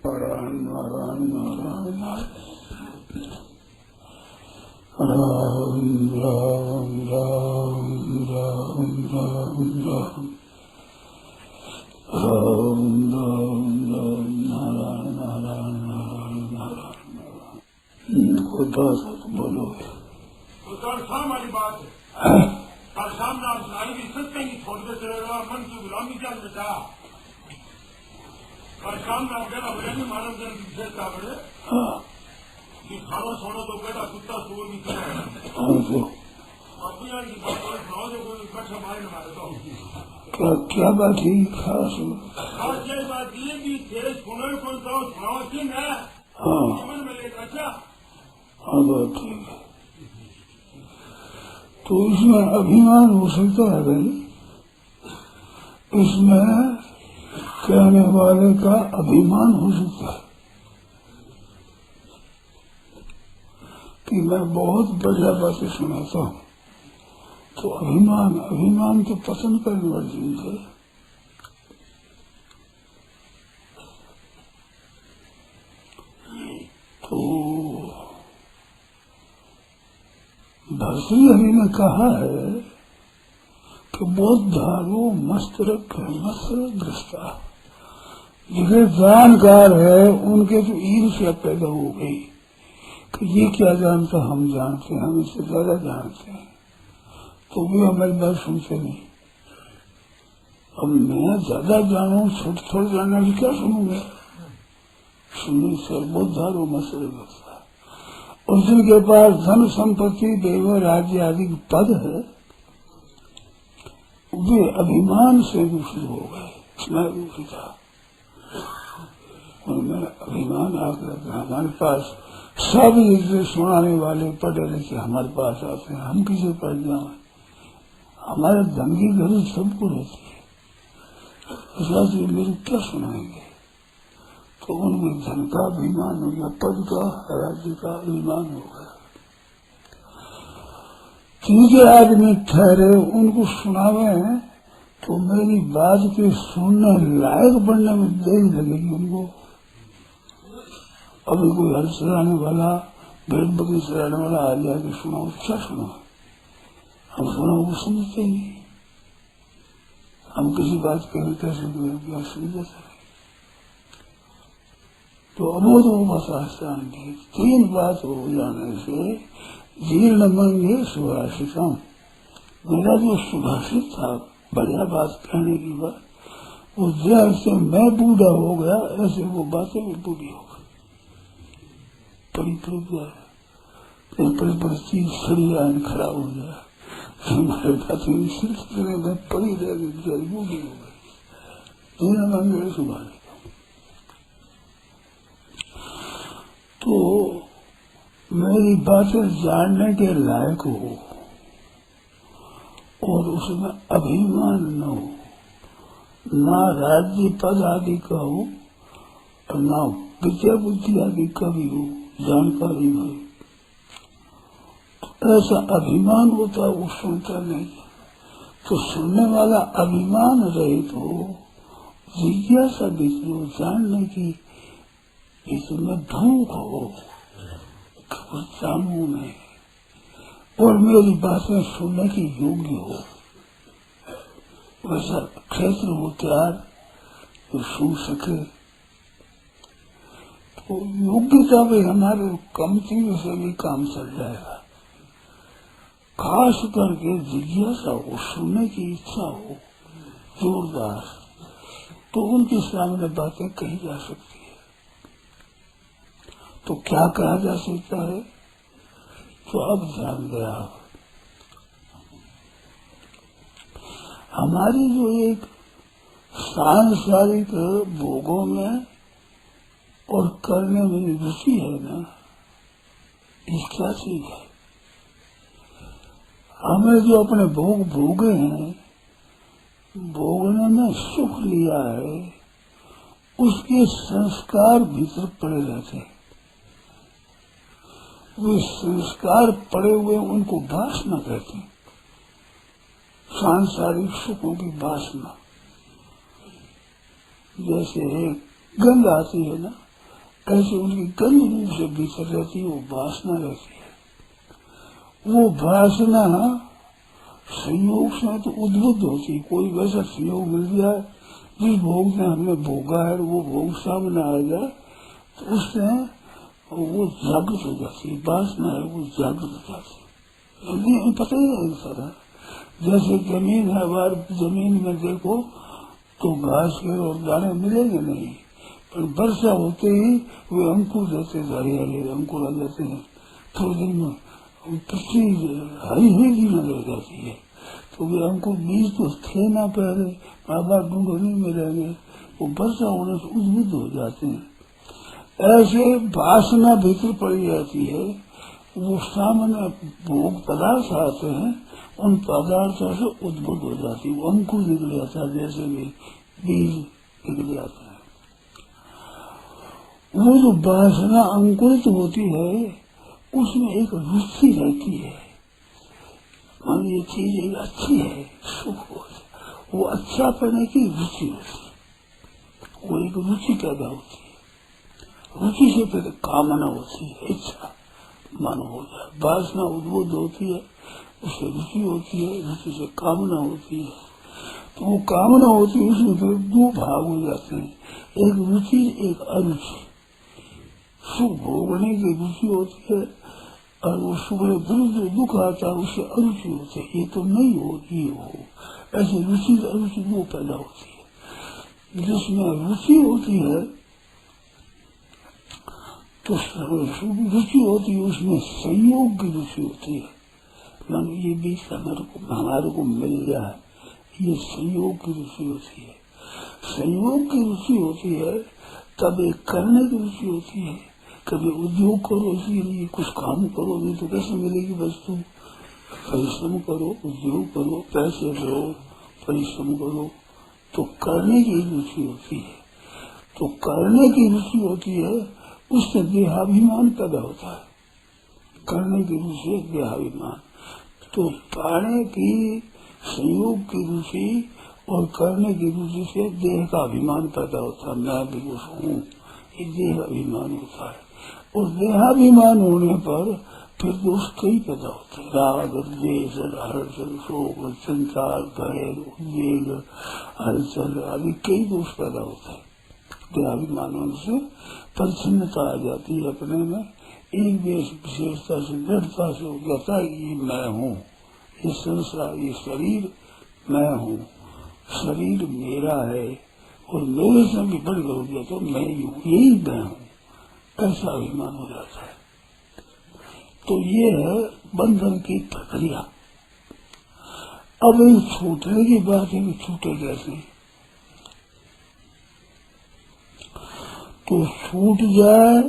नारायण नारायण नारायण राम राम राम राम राम राम राम राम राम नारायण नारायण नारायण नारायण। कोई बात हो तो बोलो। तो कल शाम वाली बात है। कल शाम में आप नारी की इज्जत कहीं छोड़ दे चलेगा, मन की गुलामी क्या बेटा। कल शाम में आप कहना बड़े नहीं मानव जन की विशेषता बड़े कि खाना छोड़ो तो बेटा कुत्ता सुअर नहीं करेगा। अपनी यार की बात सुनाओ जो कोई कक्षा मारे न मारे तो क्या बात है खास? खास यही बात ये भी तेरे सुनो कौन सा सुनाओ कि मैं मन में लेकर अच्छा। हाँ बात ठीक है। तो इसमें अभिमान हो सकता है भाई, इसमें कहने वाले का अभिमान हो सकता है कि मैं बहुत बढ़िया बातें सुनाता हूँ। तो अभिमान तो पसंद करने वाली चीज है। तो भर्तृहरि ने कहा है कि बोधारो मस्तरक मत्सरग्रस्ता, जिसे जानकार है उनके तो ईर्ष्या पैदा हो गई कि ये क्या जानता हम जानते हैं, हम इससे ज्यादा जानते हैं, तो वे हमारी बात सुनते नहीं। अब मैं ज्यादा जानू थोड़ा जानना की क्या सुनूंगा? सुनी सर बोधारो मत्सरग्रस्ता। और जिनके पास धन संपत्ति देव राज्य आदि पद है वे अभिमान से दूषित हो गए। मैं दूषित था और मैं अभिमान आकर हमारे पास सब इसे सुनाने वाले पढ़े लिखे हमारे पास आते हैं, हम किसे पढ़ जाए? हमारे दंगी गरीब सबको रहती है, इस मेरे क्या सुनाएंगे? तो उनमें धन का अभिमान हो गया, पद का राज्य का अभिमान हो गया। तीसरे आदमी ठहरे उनको सुनावे तो मेरी बात के सुनने लायक बनने में देरी लगेगी उनको। अभी कोई हल सराने वाला भेड़ बकरी सराने वाला आ जाए कि सुनाओ, क्या सुना? हम सुनाओ वो समझते नहीं। हम किसी बात के कैसे सुन जाते। तो अबोध भाषा तीन बात हो जाने से जीर्ण मंगे सुभाषितम। मेरा जो सुभाषित था बढ़िया बात कहने की बात, वो जैसे मैं बूढ़ा हो गया ऐसे वो बातें भी बूढ़ी हो गई। पड़ी चीज सड़िया खड़ा हो गया, हमारे बातें सिलसिले में पड़ी रह गई, बूढ़ी हो गई। जीर्ण मंगे सुभाषित। तो मेरी बातें जानने के लायक हो और उसमें अभिमान न हो, ना राज्य पद आदि का हो और ना विद्या बुद्धि आदि का भी हो, जानकारी भाई। तो ऐसा अभिमान होता वो सुनता नहीं। तो सुनने वाला अभिमान रहित हो, जिज्ञासा बीच हो, जानने की इसमें भूख हो, जानू में और मेरी बातें सुनने की योग्य हो, वैसा क्षेत्र हो तैयार तो सुन सके। तो योग्यता भी हमारे कमती से भी काम चल जाएगा। खास करके जिज्ञासा हो, सुनने की इच्छा हो जोरदार, तो उनके सामने बातें कही जा सकती है। तो क्या कहा जा सकता है? तो अब ध्यान गया, हमारी जो एक सांसारिक भोगों में और करने में रुचि है ना, ये क्या चीज है? हमें जो अपने भोग भोगे हैं, भोगने में सुख लिया है, उसके संस्कार भीतर पड़े रहते हैं। वे संस्कार पड़े हुए उनको वासना कहते हैं, सांसारिक सुखों की वासना। जैसे गंध आती है ना, ऐसे उनकी गंध रूप से भीतर रहती है, वो वासना रहती है। वो वासना संयोग से तो उद्बुद्ध होती है। कोई वैसा संयोग मिल जाए जिस भोग ने हमने भोगा है, वो भोग सामने आ जाए तो उससे वो जागृत हो जाती है। वासना है वो जागृत हो जाती है। हमें पता ही नहीं सर, जैसे जमीन है, बार जमीन में देखो तो घास के और दाने मिलेंगे नहीं, पर वर्षा होते ही वे अंकुर देते, हरियाली अंकुर आ जाते हैं। थोड़े दिन में पृथ्वी हरी हरी नजर जाती है। तो वे अंकुर बीज तो थे ना पहले, बार ढूंढो नहीं मिलेंगे, वो वर्षा होने से उद्बुद्ध हो जाते हैं। ऐसे वासना भीतर पड़ी जाती है। वो सामने भोग पदार्थ आते हैं, उन पदार्थों से उद्बुद्ध हो जाती है, वो अंकुर निकल जाता है, जैसे भी बीज निकल जाता है। वो जो वासना अंकुरित होती है उसमें एक रुचि रहती है। मान ये चीज एक अच्छी है, सुख हो, वो अच्छा करने की रुचि होती है, वो एक रुचि पैदा होती है। रुचि से फिर कामना होती है, इच्छा मानो हो जाए। वासना उद्बुद्ध होती है, उससे रुचि होती है, रुचि से कामना होती है। तो वो कामना होती है, उसमें फिर दो भाग हो जाते हैं, एक रुचि एक अरुचि। सुख भोगने की रुचि होती है और वो सुख विरुद्ध दुख आता है, उससे अरुचि होती है। ये तो नहीं हो, ये हो, ऐसे रुचि अरुचि वो पैदा होती है। जिसमें रुचि होती है तो रुचि होती है, उसमें संयोग की रुचि होती है। मान ये बीच हमारे को मिल गया है, ये संयोग की रुचि होती है। संयोग की रुचि होती है तब एक करने की रुचि होती है। कभी उद्योग करो, इसलिए कुछ काम करो, नहीं तो कैसे मिलेगी वस्तु। परिश्रम करो, उद्योग करो, पैसे दो, परिश्रम करो, तो करने की रुचि होती है। तो करने की रुचि होती है, उससे देहाभिमान पैदा होता है। करने की रुचि देहाभिमान। तो पाने की संयोग की रुचि और करने की रुचि से देह का अभिमान पैदा होता है। मैं भी कुछ हूँ, ये देह अभिमान होता है। और देहाभिमान होने पर फिर दोष कई पैदा होते हैं, राग, द्वेष, हर्षण, शोक, चिंता, भय, उद्वेग, हलचल आदि कई दोष पैदा होते हैं। देहाभिमान होने से परिच्छिन्नता आ जाती है अपने में, एक विशेषता से दृढ़ता से हो जाता है ये मैं हूँ, ये संसार, ये शरीर मैं हूँ, शरीर मेरा है और मेरे से भी बढ़ हो गया तो मैं यही मैं हूँ, ऐसा अभिमान हो जाता है। तो ये है बंधन की प्रक्रिया। अब इन छूटने की बात है कि छूटे कैसे। तो छूट जाए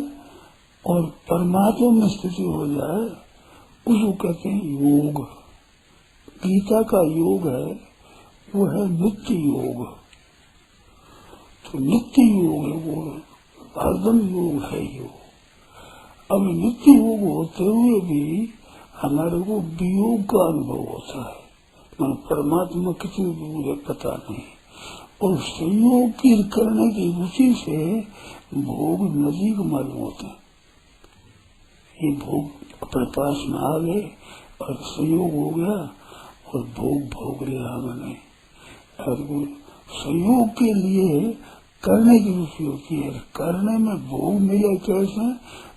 और परमात्मा में स्थिति हो जाए, उसको कहते हैं योग। गीता का योग है वो है नित्य योग। तो नित्य योग है वो, हरदम योग है योग। अब नित्य योग होते हुए भी हमारे को वियोग का अनुभव होता है, मैं परमात्मा कितनी दूर है पता नहीं। और संयोग की करने की रुचि से भोग नजीक मालूम होते हैं। ये भोग अपने पास में आ गए और संयोग हो गया और भोग भोग लिया मैंने। और संयोग के लिए करने की रुचि होती है, करने में भोग मिले कैसे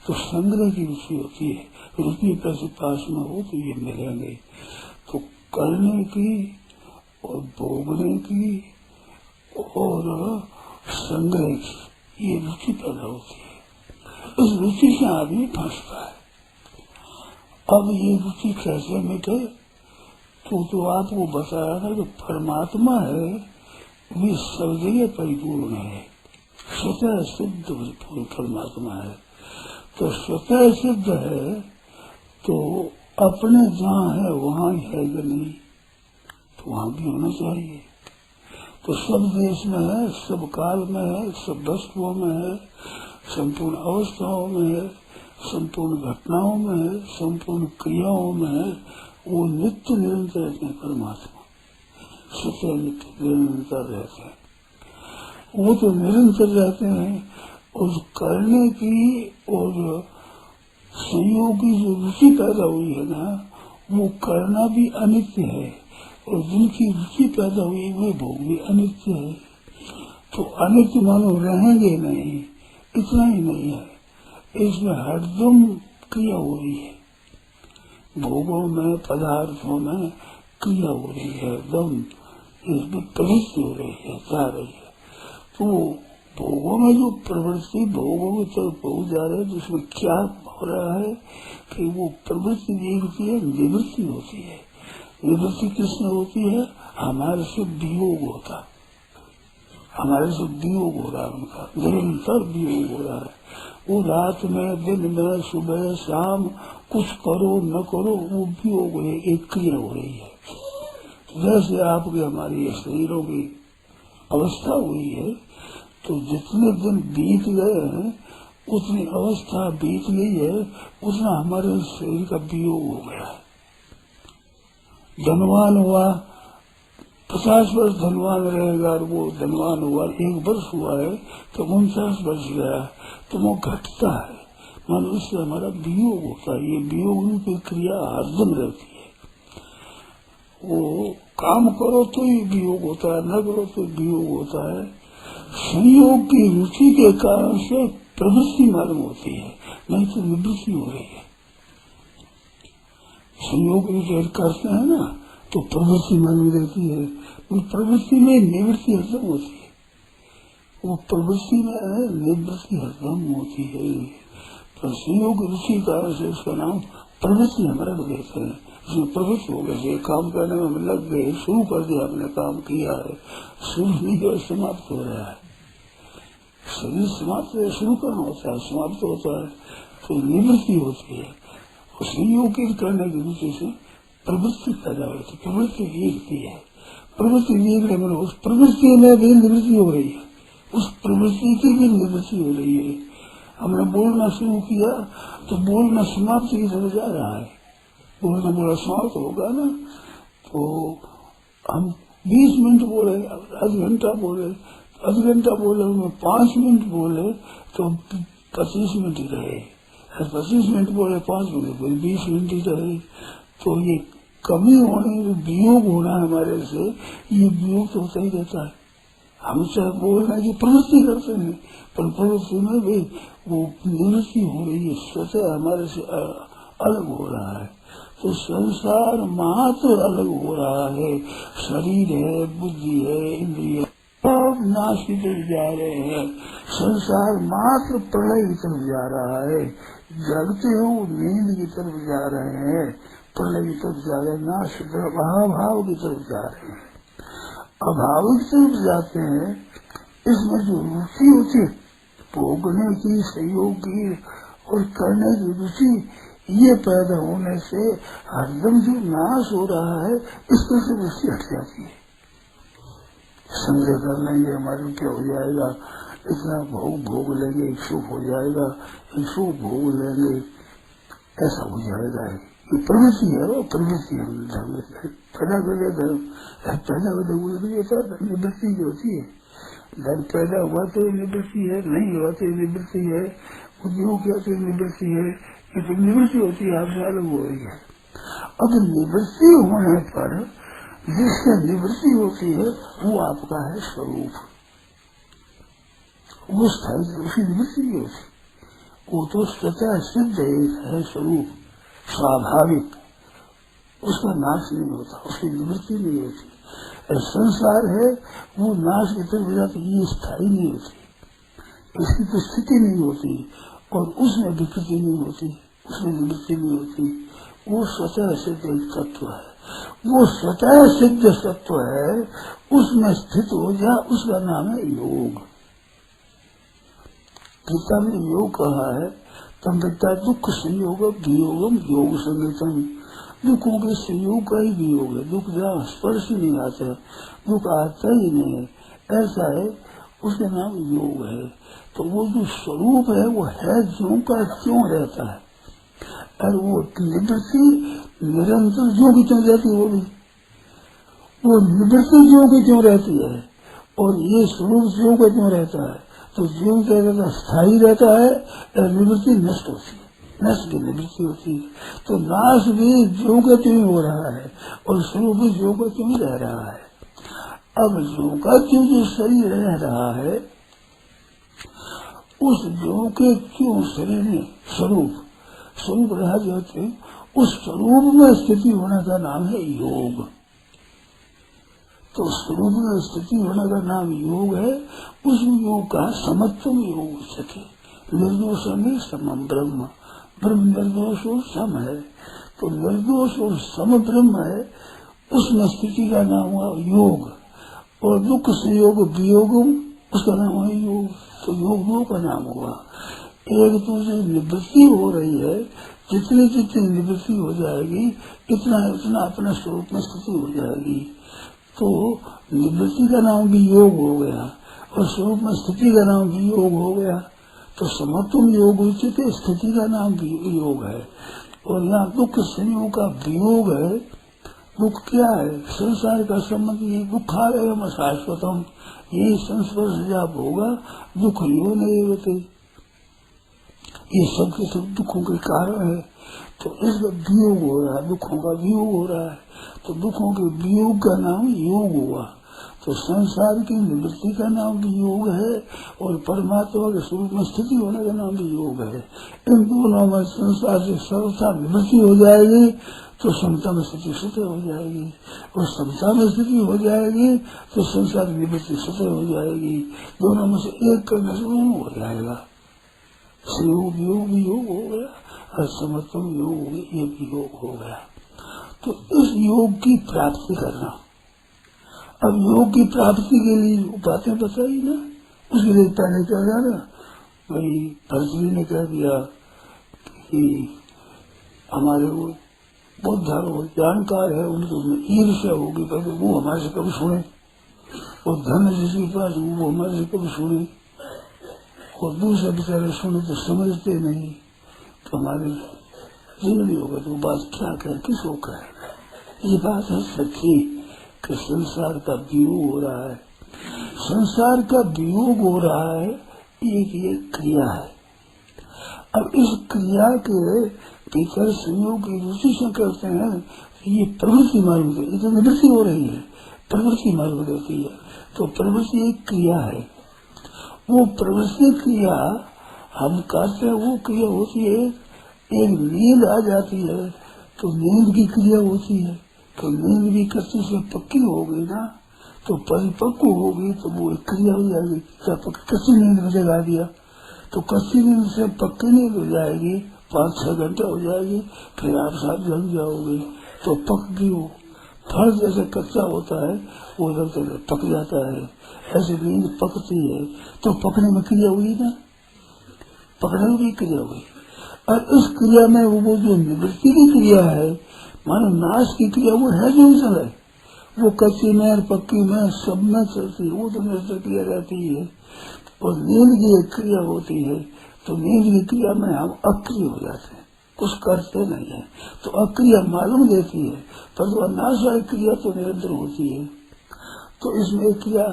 तो संग्रह की रुचि होती है। रुपये पैसे पास में हो तो ये मिलेंगे, तो करने की और भोगने की और संग्रह की ये रुचि पैदा होती है। इस रुचि से आदमी फंसता है। अब ये रुचि कैसे मिटे तो आपको बताया था कि परमात्मा है वे सब जगह परिपूर्ण है, स्वतः सिद्ध परमात्मा है। तो स्वतः सिद्ध है तो अपने जहाँ है वहाँ ही है कि नहीं, तो वहाँ भी होना चाहिए। तो सब देश में है, सब काल में है, सब वस्तुओं में है, संपूर्ण अवस्थाओं में है, संपूर्ण घटनाओं में है, संपूर्ण क्रियाओं में है। वो नित्य निरंतर रहते हैं परमात्मा, स्वतः नित्य निरंतर रहते हैं। वो तो निरंतर रहते हैं उस करने की और संयोग की जो रुचि पैदा हुई है ना, वो करना भी अनित्य है और जिनकी रुचि पैदा हुई वे भोग भी अनित्य है। तो अनित्य मानो रहेंगे नहीं, इतना ही नहीं है, इसमें हरदम क्रिया हो रही है, भोगों में पदार्थों में क्रिया हो रही है, एकदम इसमें प्रवृत्ति हो रही है, जा रही है। तो भोगों में जो प्रवृत्ति भोगों की तरफ पहुंच जा रहे हैं, तो उसमें क्या हो रहा है कि वो प्रवृत्ति देखती है, निवृत्ति होती है। निवृत्ति किसमें होती है? हमारे से वियोग होता, हमारे से वियोग हो रहा है, उनका निरंतर वियोग हो रहा है। वो रात में, दिन में, सुबह शाम कुछ करो न करो, वो वियोग है, एक क्रिया हो रही है। जैसे आपके हमारी शरीरों की अवस्था हुई है, तो जितने दिन बीत गए हैं उतनी अवस्था बीत गई है, उतना हमारे शरीर का वियोग हो गया है। धनवान हुआ, 50 वर्ष धनवान रहेगा, और वो धनवान हुआ 1 वर्ष हुआ है तो 49 वर्ष गया, तो वो घटता है, मानो इससे हमारा वियोग होता है। ये वियोग की क्रिया हरदम रहती है। वो काम करो तो ही वियोग होता है, न करो तो वियोग होता है। संयोग की रुचि के कारण से प्रवृत्ति मालूम होती है, नहीं तो निवृत्ति हो रही है। संयोग विचार करते हैं ना, तो प्रवृत्ति मालूम रहती है, उस प्रवृत्ति में निवृत्ति हरदम होती है। वो प्रवृत्ति में निवृत्ति हरदम होती है। तो संयोग रुचि कारण से उसका नाम प्रवृत्ति हमारा देते हैं। इसमें प्रवृत्ति हो गए, काम करने में हम लग गए, शुरू कर दिया, हमने काम किया है, शुरू नहीं हुआ, समाप्त हो रहा है। शरीर समाप्त शुरू करना होता है, समाप्त होता है, तो निवृत्ति होती है। और संयोग करने की रुचि से प्रवृत्ति पैदा होती है, प्रवृत्ति देखती है, प्रवृत्ति देखने में उस प्रवृत्ति में भी निवृत्ति हो रही है, उस प्रवृत्ति की भी निवृत्ति हो रही है। हमने बोलना शुरू किया तो बोलना समाप्त की तरफ जा रहा है, बोलना बोला समाप्त होगा ना, तो हम 20 मिनट बोले, आधा घंटा बोले, आधा घंटा बोले, उनमें 5 मिनट बोले तो 25 मिनट ही रहे, 25 मिनट बोले 5 मिनट बोले 20 मिनट ही रहे। तो ये कमी होने, वियोग होना हमारे से, ये वियोग तो होता ही रहता है। हम चाहे बोलने की प्रवृत्ति करते हैं, पर प्रवृत्ति में भी वो निवृत्ति हो रही है, स्वतः हमारे से अलग हो रहा है। तो संसार मात्र अलग हो रहा है, शरीर है, बुद्धि है, इंद्रिय सब नाश की तरफ जा रहे हैं। संसार मात्र प्रलय की तरफ जा रहा है, जगते हो नींद की तरफ जा रहे हैं, प्रलय की तरफ जा रहे हैं, नाश की तरफ, अभाव की तरफ जा रहे हैं। अभाव की तरफ जाते हैं, इसमें जो रुचि होती है भोगने की, सहयोग की और करने की रुचि, ये पैदा होने से हरदम जो नाश हो रहा है, इस तरह से रुचि हट जाती है। संग्रह कर लेंगे, हमारे क्या हो जाएगा, इतना भोग लेंगे, एक सुख हो जाएगा, एक सुख भोग लेंगे, ऐसा हो जाएगा। ये प्रवृत्ति है, वो प्रवृत्ति है, पैदा करके धर्म पैदा करके निवृत्ति जो होती है, धर्म पैदा हुआ तो निवृत्ति है, नहीं हुआ तो निवृत्ति है, उद्योग किया तो निवृत्ति है, ये तो निवृत्ति होती है, आपसे अलग हो रही है। अब निवृत्ति होने पर जिससे निवृत्ति होती है वो आपका है स्वरूप, वो स्थायी उसकी निवृत्ति नहीं होती, वो तो स्वतः सिद्ध है स्वरूप, स्वाभाविक, उसका नाश नहीं होता, उसकी निवृत्ति नहीं होती। संसार है वो नाश की तरफ जाती, ये स्थायी नहीं होती, इसकी तो स्थिति नहीं होती और उसमें विकृति नहीं होती, उसमें निवृत्ति नहीं होती। वो स्वतः सिद्ध एक तत्व है, वो स्वतः सिद्ध तत्व है, उसमें स्थित हो जाए, उसका नाम है योग। गीता में योग कहा है, तम विद्या दुख संयोग वियोगम योग संगीतम। दुखों के संयोग का ही वियोग है, दुख जहाँ स्पर्श ही नहीं आता, दुख आता ही नहीं है, ऐसा है, उसका नाम योग है। तो वो जो स्वरूप है वो है जो का क्यों रहता है, और वो निवृत्ति निरंतर जो की क्यों रहती है, वो निवृत्ति जो की क्यों रहती है, और ये स्वरूप जो का क्यों रहता है। तो जीव का स्थायी रहता है या निवृत्ति नष्ट होती है, नष्ट की निवृत्ति होती है। तो नाश भी ज्यों का त्यों हो रहा है और स्वरूप भी ज्यों का त्यों रह रहा है। अब ज्यों का त्यों जो शरीर रह रहा है उस ज्यों के त्यों शरीर में स्वरूप रहा जाते, उस स्वरूप में स्थिति होने का नाम है योग। तो स्वरूप में स्थिति होने का नाम योग है। उस योग का समत्वम योग सके, निर्दोषमी समम ब्रह्म, ब्रह्म निर्दोष और सम है। तो निर्दोष और सम ब्रह्म है, उसमें स्थिति का नाम हुआ योग। और दुख संयोग वियोग उसका नाम है योग। तो योग का नाम हुआ। एक तो जो निवृत्ति हो रही है, जितनी जितनी निवृत्ति हो जाएगी इतना इतना अपने स्वरूप में स्थिति हो जाएगी। तो निवृत्ति का नाम भी योग हो गया और स्वरूप में स्थिति का नाम भी योग हो गया। तो समत्वम योग उचित स्थिति का नाम भी योग है। और यहाँ दुख संयोग का वियोग है। दुख क्या है? संसार का संबंध, ये दुखालयम शाश्वतम, यही संस्पर्श जब होगा दुख यो नहीं होते, ये सबके सब दुखों के कारण है। तो इसका वियोग हो रहा है, दुखों का वियोग हो रहा है। तो दुखों के वियोग का नाम योग हुआ। तो संसार की निवृत्ति का नाम भी योग है और परमात्मा के स्वरूप में स्थिति होने का नाम भी योग है। इन दोनों में संसार से सर्वथा निवृत्ति हो जाएगी तो समता में स्थिति स्वतः हो जाएगी, और समता में स्थिति हो जाएगी तो संसार की निवृत्ति स्वतः हो जाएगी। दोनों में से एक करने से दोनों हो जाएगा। संयोग योग भी योग हो गया और समत्वम योग हो गया, ये भी योग हो गया। तो इस योग की प्राप्ति करना, अब योग की प्राप्ति के लिए बातें बताई ना, उसके लिए पहले क्या जाना भाई, भरतरी ने कह दिया कि हमारे वो बहुत जानकार है, उनको ईर्ष्या होगी, पहले वो हमारे से कभी सुने, और धन जिसके पास वो हमारे से कभी सुने, और दूसरे बेचारे सुने तो समझते नहीं, तो हमारे जिंदगी होगा तो बात क्या करें, किसको कहें। ये बात है सच्ची कि संसार का वियोग हो रहा है। संसार का वियोग हो रहा है, ये क्रिया है। अब इस क्रिया के भीतर संयोग की रुचि से करते हैं, ये प्रवृत्ति मालूम होती है। ये तो निवृत्ति हो रही है, प्रवृत्ति मालूम होती है। तो प्रवृत्ति एक क्रिया है। वो प्रवृत्ति क्रिया हम करते हैं, वो क्रिया होती है। एक नींद आ जाती है तो नींद की क्रिया होती है। तो नींद भी कच्ची से पक्की हो गई ना, तो परिपक्व हो गई तो वो एक क्रिया हो जाएगी। कच्ची नींद में जगा दिया तो कच्ची नींद से पक्की नींद हो जाएगी, 5-6 घंटे हो जाएगी, फिर आप साथ जग जाओगे तो पक गई। वो फल जैसे कच्चा होता है वो जब पक जाता है, ऐसे नींद पकती है। तो पकने में क्रिया हुई ना, पकड़ने में भी क्रिया हुई। और इस क्रिया में वो जो निवृत्ति की क्रिया है, मानो नाश की क्रिया, वो है जो चले, वो कच्ची में और पक्की में सब में चलती है, वो तो निरंतर क्रिया रहती है। और नींद की एक क्रिया होती है, तो नींद की क्रिया में हम अक्रिय हो जाते हैं, कुछ करते नहीं है। तो अक्रिया मालूम देती है, पर तो नाश वाली क्रिया तो निरंतर होती है। तो इसमें एक क्रिया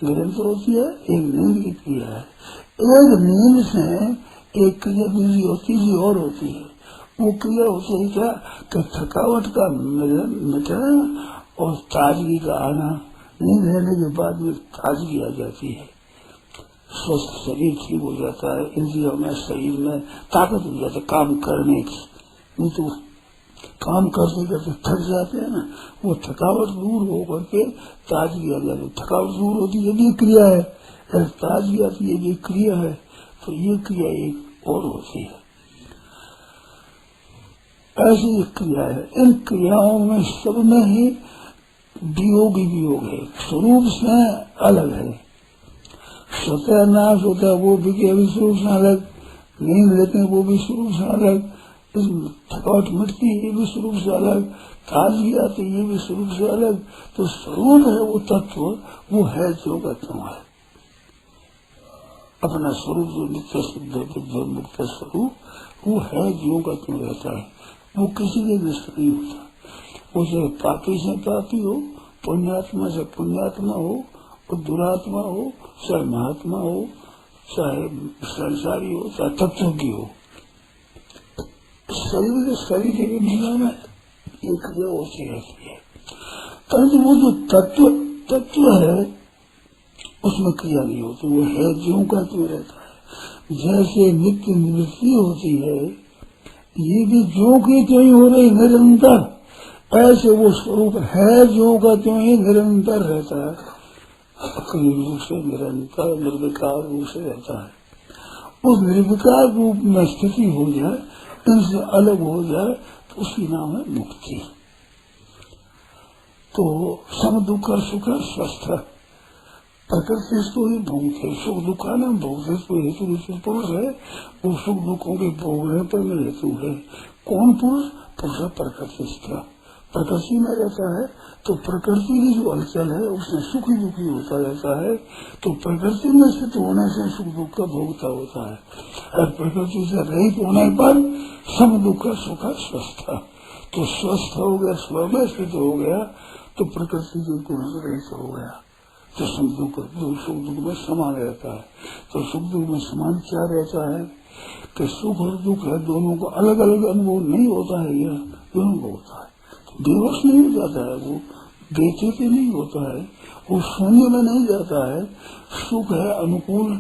निरंतर होती है, एक नींद की क्रिया है। एक नींद से एक क्रिया दूसरी होती है और होती है। वो क्रिया होती है क्या कि थकावट का मिटना और ताजगी का आना। नींद रहने के बाद में ताजगी आ जाती है, स्वस्थ शरीर ठीक हो जाता है, इंद्रियों में शरीर में ताकत हो जाती है काम करने की। नहीं तो काम करते करते थक जाते हैं ना, वो थकावट दूर हो करके ताजगी आ जाती है। थकावट दूर होती है, ये क्रिया है। ताजगी आती है, ये क्रिया है। तो ये क्रिया एक और होती है, ऐसी एक क्रिया है। इन क्रियाओं में सब में ही वियोग ही वियोग है, स्वरूप से अलग है। स्वतः नाश होता है वो भी स्वरूप से अलग, नींद लेते हैं वो भी स्वरूप से अलग, इस थकावट मिटती है ये भी स्वरूप से अलग, ताजगी आती है ये भी स्वरूप से अलग। तो स्वरूप है वो तत्व, वो है जो का त्यों है। अपना स्वरूप जो नित्य शुद्ध बुद्ध मुक्त स्वरूप, वो है जो का त्यों रहता है, वो किसी के नष्ट नहीं होता। वो चाहे पापी से पापी हो, पुण्यात्मा से पुण्यात्मा हो, और दुरात्मा हो, चाहे महात्मा हो, चाहे संसारी हो चाहे तत्व की हो, शरीर के निगाह में एक क्रिया होती रहती है, परंतु वो जो तत्व है उसमें क्रिया नहीं होती, वो है ज्यों का त्यों रहता है। जैसे नित्य निवृत्ति होती है, ये भी ज्यों की त्यों ही हो रही निरंतर, ऐसे वो स्वरूप है ज्यों का त्यों ही निरंतर रहता है, अक्रिय रूप से निरंतर निर्विकार रूप से रहता है। उस निर्विकार रूप में स्थिति हो जाए, इनसे अलग हो जाए, तो उसकी नाम है मुक्ति। तो सम दुख सुख स्वस्थ प्रकृति तो ही भोगते, सुख दुखा नाम भोगते तो हेतु विशेष पुरुष है, वो सुख दुखों के भोगने पर में हेतु है। कौन पुरुष? पुरुष प्रकृति प्रकृति में रहता है, तो प्रकृति की जो हलचल है उसमें सुखी दुखी होता रहता है, तो प्रकृति में स्थित होने से सुख दुख का भोगता होता है, और प्रकृति से रहित होने पर सम दुख सुख स्वस्थ, तो स्वस्थ हो गया, स्व में स्थित हो गया, तो प्रकृति के गुण से रहित हो गया, तो सुख दुख में समान रहता है। तो सुख दुख में समान क्या रहता है कि सुख और दुख है, दोनों को अलग अलग अनुभव नहीं होता है, यह दोनों को होता है। बेहोश नहीं हो जाता है, वो बेचैनी नहीं होता है, वो शून्य में नहीं जाता है। सुख है अनुकूल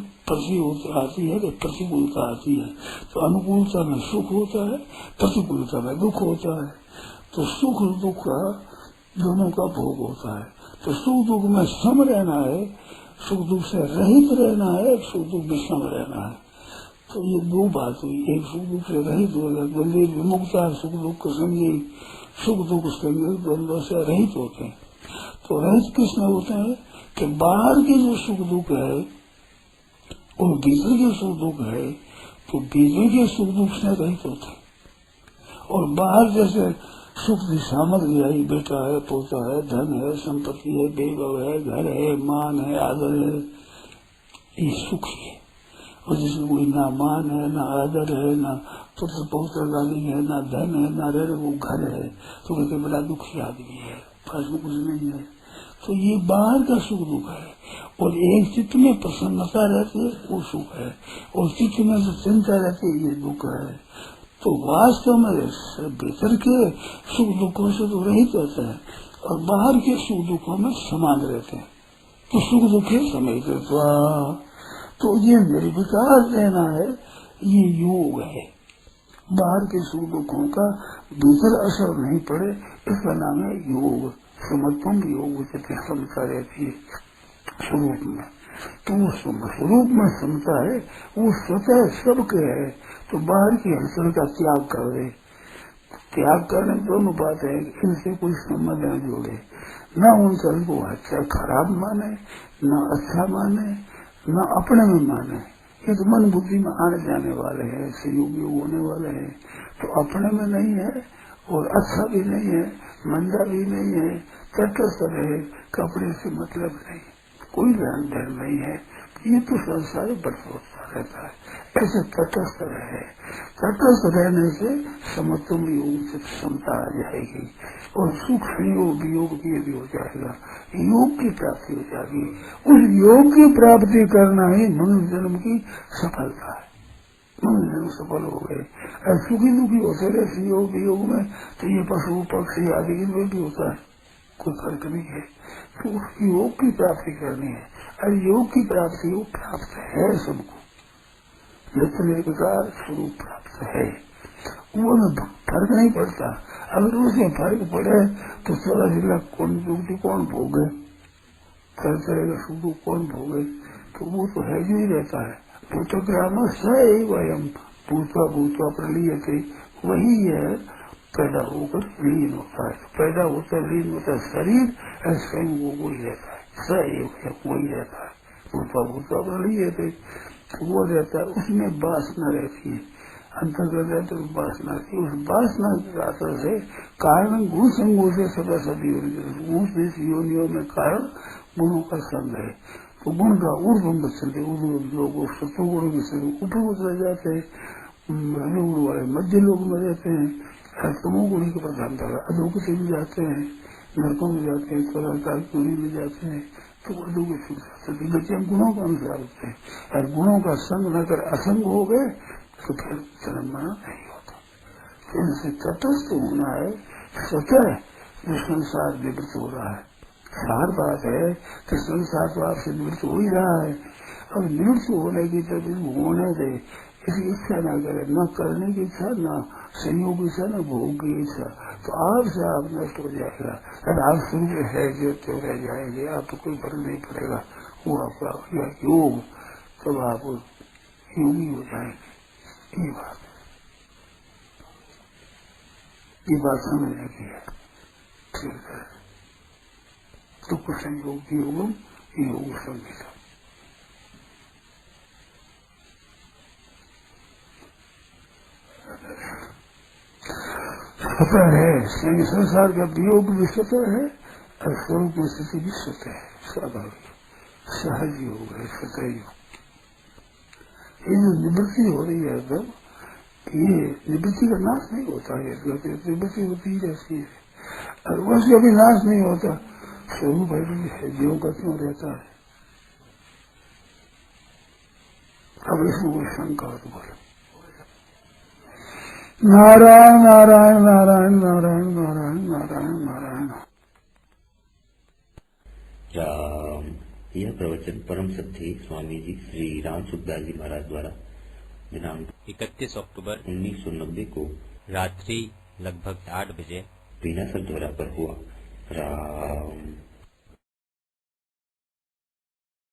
आती है, तो प्रतिकूलता आती है, तो अनुकूलता में सुख होता है, प्रतिकूलता में दुख होता है, तो सुख और दुख का दोनों का भोग होता है। तो सुख दुख में सम रहना है, सुख दुख से रहित रहना है, सुख दुख में सम रहना है। तो ये दो बात हुई, एक सुख दुख से रहित हो गया, द्वंद्व विमुक्ता, सुख दुख को समझे, सुख दुख उसके द्वंद्व से रहित होते हैं। तो रहित किसमें होते हैं कि बाहर के जो सुख दुख है और भीतर के सुख दुख है, तो भीतर के सुख दुख से रहित होते हैं, और बाहर जैसे सुख की सामग्री आई, बेटा है, पोता है, धन है, संपत्ति है, बेगव है, घर है, मान है, आदर है, ये सुख है। और जिसमें कोई ना मान है, ना आदर है, ना पुत्र पौत्र गाली है, ना धन है, ना रह वो घर है, तो कहते बड़ा दुखी आदमी है, पास में कुछ नहीं है। तो ये बाहर का सुख दुख है, और एक चित्त में प्रसन्नता रहती है वो सुख है, और चित्त में जो चिंता रहती है ये दुख है। तो वास्तव में भीतर के सुख दुखों से तो रहित रहता है, और बाहर के सुख दुखों में समान रहते हैं, तो सुख दुखे समेत। तो ये निर्विकार रहना है, ये योग है। बाहर के सुख दुखों का भीतर असर नहीं पड़े, इसका नाम है योग। समत्वम योग समता रहती है स्वरूप में, तो वो स्वरूप में समता है, वो स्वतः सबके है। तो बाहर की हलचल का त्याग कर दे, त्याग करने दोनों बात है, इनसे कोई संबंध न जोड़े, न उन चल को अच्छा खराब माने, न अच्छा माने, न अपने में माने। ये तो मन बुद्धि में आने जाने वाले हैं, संयोग होने वाले हैं, तो अपने में नहीं है, और अच्छा भी नहीं है, मंदा भी नहीं है, तटस्थ रहे, कपड़े से मतलब नहीं, कोई ध्यान डर नहीं है, ये तो संसार बढ़ता रहता है, ऐसे तटस्थ रहे। तटस्थ रहने से समत्वम योग से क्षमता आ जाएगी, और सुख संयोग वियोग भी हो जाएगा, योग की प्राप्ति हो जाएगी। उस योग की प्राप्ति करना ही मनुष्य जन्म की सफलता है। मनुष्य जन्म सफल हो गए, सुखी दुखी होते रहे संयोग वियोग में, तो ये पशु पक्षी आदि में भी होता है, कोई फर्क नहीं है। तो योग की प्राप्ति करनी है, और योग की प्राप्ति वो प्राप्त है सबको, नित्य निर्विकार स्वरूप प्राप्त है, वो फर्क नहीं पड़ता। अगर उसमें फर्क पड़े तो 14 कौन दुख कौन भोगे, तरह का सुख दुख कौन भोगे, तो वो तो है जो ही रहता है। भूतग्राम सैवयम् भूत्वा भूत्वा प्रलीयते, वही है पैदा होकर लीन होता है, पैदा होता है लीन होता है शरीर, स्वयं वो ही रहता है, सैव वही रहता है, भूतवा भूत्वा प्रलीयते वो रहता है, उसमें वासना रहती है, अंतर्गत रहते तो वासना रहती है, उस वासना के आधार से कारण गुण संगों से सदा सभी योनियों में कारण गुणों का संग है। तो गुण का ऊर्ध्व बचते लोग सत्वगुण के ऊपर रह जाते हैं, रजोगुण वाले मध्य लोग में रहते हैं, तमोगुण की प्रधानता अधोगति में जाते हैं, नरकों में जाते हैं, स्वराकार में जाते हैं, तो वो लोग गति हम गुणों के अनुसार होते हैं, और गुणों का संग न कर असंग हो गए तो फिर जन्म मरण नहीं होता। तो इनसे तटस्थ होना है, स्वतः जो संसार निवृत्त हो रहा है। सार बात है कि संसार तो आपसे निवृत्त हो ही रहा है, अब निवृत्त होने की जब होने दे, इसकी इच्छा न करे, न करने की इच्छा, न संयोग की इच्छा, न भोग की इच्छा, तो आपसे आप नष्ट हो जाएगा। और आप शुरू है जो तो रह जाएंगे, आपको कोई फर्क नहीं पड़ेगा। वो आपका योग, तब आप योगी हो जाएंगे। ये बात समझने की है। ठीक है, दुख संयोग योगम योग संगीता। स्वतः है, संसार का वियोग भी स्वतः है और स्वरूप में स्थिति भी स्वतः है, स्वाभाविक सहज योग है, स्वतः योग। ये जो निवृत्ति हो रही है, तब ये निवृत्ति का नाश नहीं होता है, निवृत्ति होती ही रहती है और उसका भी नाश नहीं होता। स्वरूप है, जीव का क्यों रहता है। अब इसमें कोई शंका हो तो बोले नारायण नारायण नारायण नारायण नारायण नारायण नारायण। राम। यह प्रवचन परम सत्य स्वामी जी श्री राम सुखदास जी महाराज द्वारा दिनांक 31 अक्टूबर 1990 को रात्रि लगभग 8 बजे बीना सर द्वारा पर हुआ। राम।